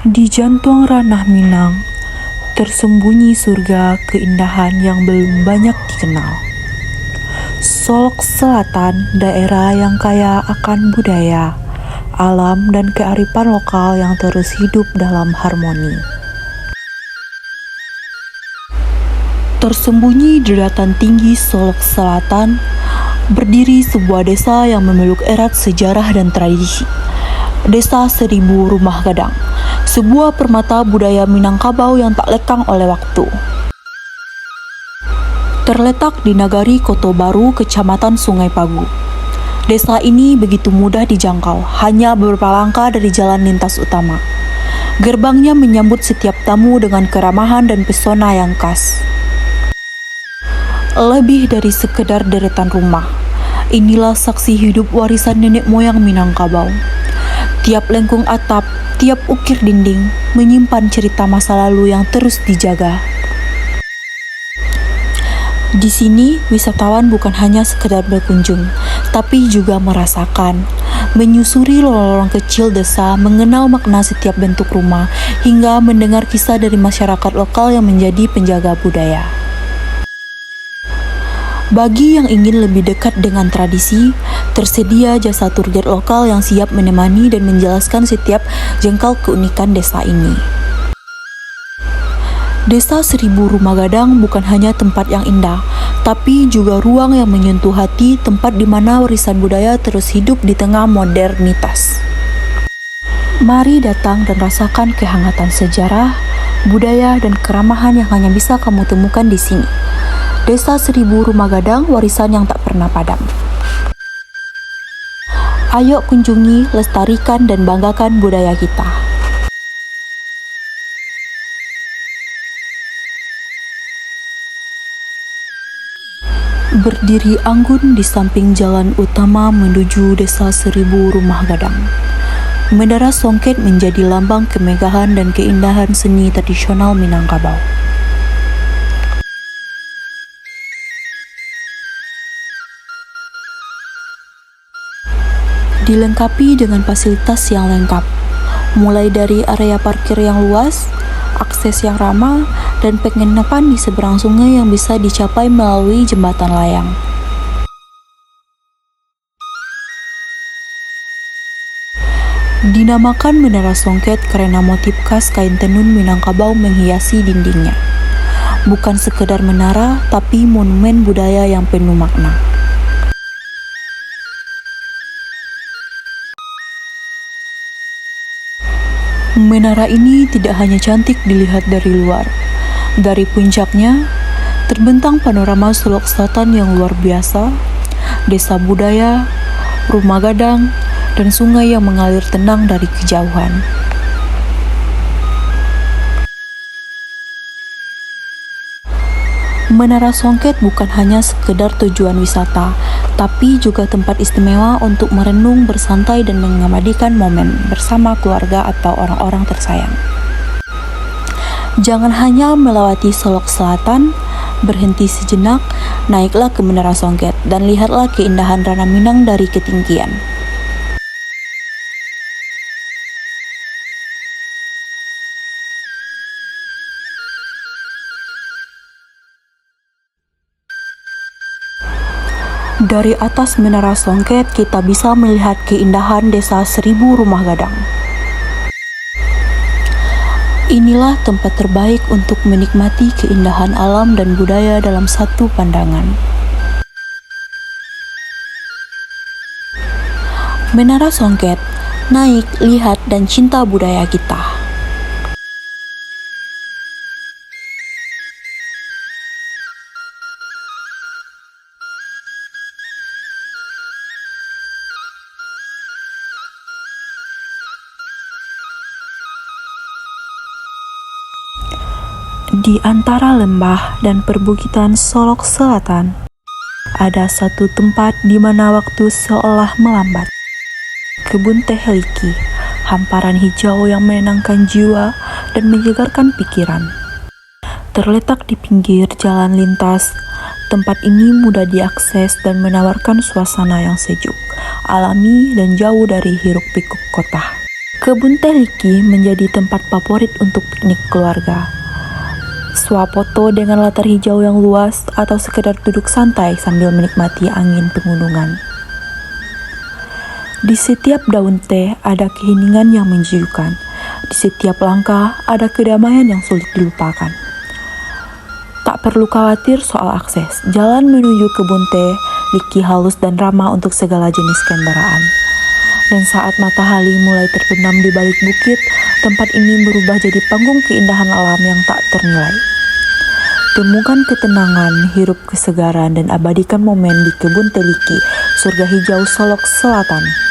Di jantung ranah Minang, tersembunyi surga keindahan yang belum banyak dikenal. Solok Selatan, daerah yang kaya akan budaya, alam, dan kearifan lokal yang terus hidup dalam harmoni. Tersembunyi di dataran tinggi Solok Selatan, berdiri sebuah desa yang memeluk erat sejarah dan tradisi. Desa Seribu Rumah Gadang, sebuah permata budaya Minangkabau yang tak lekang oleh waktu. Terletak di Nagari Koto Baru, Kecamatan Sungai Pagu. Desa ini begitu mudah dijangkau, hanya beberapa langkah dari jalan lintas utama. Gerbangnya menyambut setiap tamu dengan keramahan dan pesona yang khas. Lebih dari sekedar deretan rumah, inilah saksi hidup warisan nenek moyang Minangkabau. Tiap lengkung atap, tiap ukir dinding, menyimpan cerita masa lalu yang terus dijaga. Di sini, wisatawan bukan hanya sekedar berkunjung, tapi juga merasakan, menyusuri lorong-lorong kecil desa, mengenal makna setiap bentuk rumah, hingga mendengar kisah dari masyarakat lokal yang menjadi penjaga budaya. Bagi yang ingin lebih dekat dengan tradisi, tersedia jasa tour guide lokal yang siap menemani dan menjelaskan setiap jengkal keunikan desa ini. Desa Seribu Rumah Gadang bukan hanya tempat yang indah, tapi juga ruang yang menyentuh hati, tempat di mana warisan budaya terus hidup di tengah modernitas. Mari datang dan rasakan kehangatan sejarah, budaya, dan keramahan yang hanya bisa kamu temukan di sini. Desa Seribu Rumah Gadang, warisan yang tak pernah padam. Ayo kunjungi, lestarikan, dan banggakan budaya kita. Berdiri anggun di samping jalan utama menuju Desa Seribu Rumah Gadang, Menara Songket menjadi lambang kemegahan dan keindahan seni tradisional Minangkabau. Dilengkapi dengan fasilitas yang lengkap, mulai dari area parkir yang luas, akses yang ramah, dan penginapan di seberang sungai yang bisa dicapai melalui jembatan layang. Dinamakan Menara Songket karena motif khas kain tenun Minangkabau menghiasi dindingnya. Bukan sekedar menara, tapi monumen budaya yang penuh makna. Menara ini tidak hanya cantik dilihat dari luar. Dari puncaknya, terbentang panorama Solok Selatan yang luar biasa, desa budaya, rumah gadang, dan sungai yang mengalir tenang dari kejauhan. Menara Songket bukan hanya sekedar tujuan wisata, tapi juga tempat istimewa untuk merenung, bersantai, dan mengabadikan momen bersama keluarga atau orang-orang tersayang. Jangan hanya melewati Solok Selatan, berhenti sejenak, naiklah ke Menara Songket, dan lihatlah keindahan Ranah Minang dari ketinggian. Dari atas Menara Songket, kita bisa melihat keindahan Desa Seribu Rumah Gadang. Inilah tempat terbaik untuk menikmati keindahan alam dan budaya dalam satu pandangan. Menara Songket, naik, lihat, dan cinta budaya kita. Di antara lembah dan perbukitan Solok Selatan, ada satu tempat di mana waktu seolah melambat. Kebun teh liki, hamparan hijau yang menenangkan jiwa dan menyegarkan pikiran. Terletak di pinggir jalan lintas, tempat ini mudah diakses dan menawarkan suasana yang sejuk, alami, dan jauh dari hiruk-pikuk kota. Kebun Teh Liki menjadi tempat favorit untuk piknik keluarga. Swafoto dengan latar hijau yang luas atau sekedar duduk santai sambil menikmati angin pegunungan. Di setiap daun teh ada keheningan yang menjijukan. Di setiap langkah ada kedamaian yang sulit dilupakan. Tak perlu khawatir soal akses. Jalan menuju kebun teh Liki halus dan ramah untuk segala jenis kendaraan. Dan saat matahari mulai terbenam di balik bukit, tempat ini berubah jadi panggung keindahan alam yang tak ternilai. Temukan ketenangan, hirup kesegaran, dan abadikan momen di Kebun Teh Liki, surga hijau Solok Selatan.